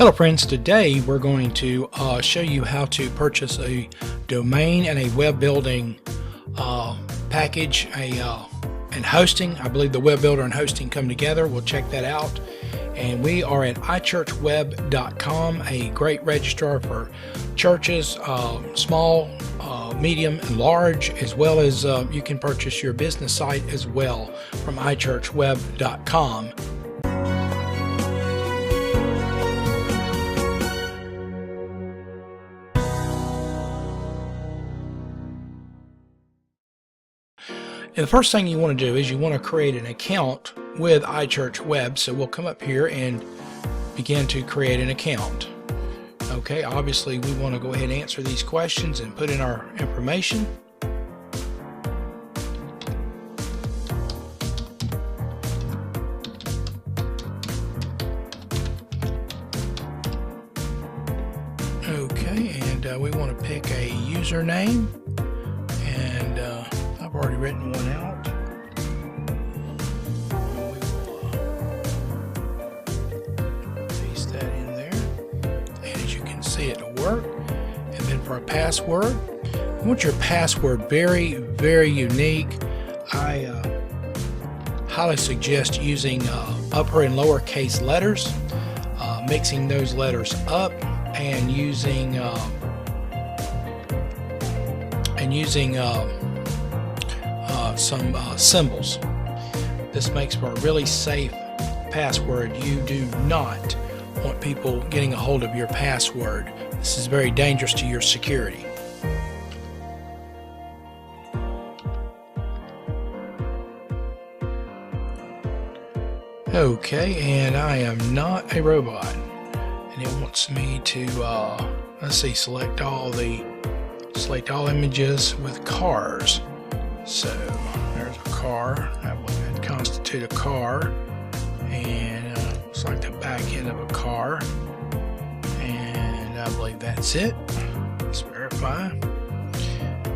Hello friends, today we're going to show you how to purchase a domain and a web building package and hosting. I believe the web builder and hosting come together. We'll check that out. And we are at iChurchWeb.com, a great registrar for churches, small, medium, and large, as well as you can purchase your business site as well from iChurchWeb.com. And the first thing you want to do is you want to create an account with iChurchWeb. So we'll come up here and begin to create an account. Okay, obviously we want to go ahead and answer these questions and put in our information. Okay, and we want to pick a username, and I've already written one out. We will paste that in there, and as you can see, it'll work. And then for a password, you want your password very, very unique. I highly suggest using upper and lowercase letters, mixing those letters up, and using some symbols. This makes for a really safe password. You do not want people getting a hold of your password. This is very dangerous to your security. Okay, and I am not a robot, and it wants me to let's see, select all images with cars. So there's a car, that would constitute a car, and looks like the back end of a car, and I believe that's it. Let's verify.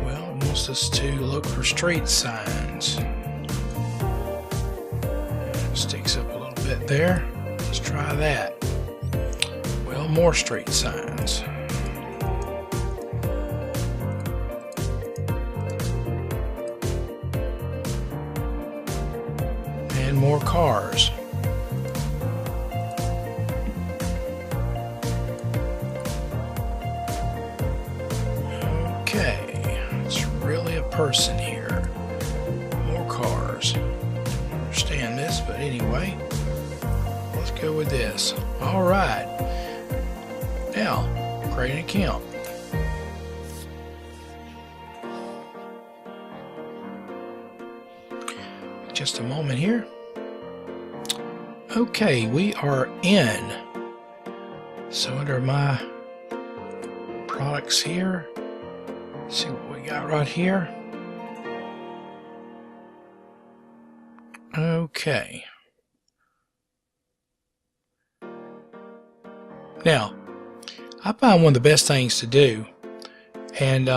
Well, it wants us to look for street signs. It sticks up a little bit there. Let's try that. Well, more street signs. And more cars. Okay, it's really a person here. More cars. I don't understand this, but anyway, let's go with this. All right. Now, create an account. Just a moment here. Okay, we are in. So under my products here, let's see what we got right here. Okay. Now, I find one of the best things to do, and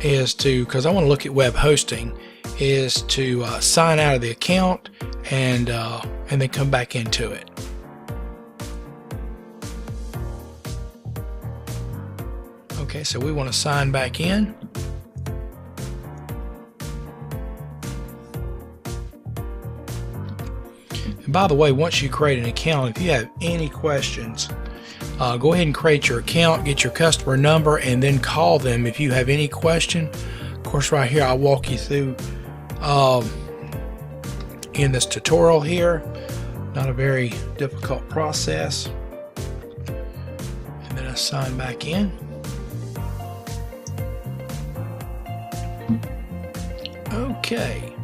is to, because I want to look at web hosting, is to sign out of the account and then come back into it. Okay, so we want to sign back in. And by the way, once you create an account, if you have any questions, go ahead and create your account, get your customer number, and then call them if you have any question. Of course, right here I'll walk you through in this tutorial here. Not a very difficult process. And then I sign back in. Okay.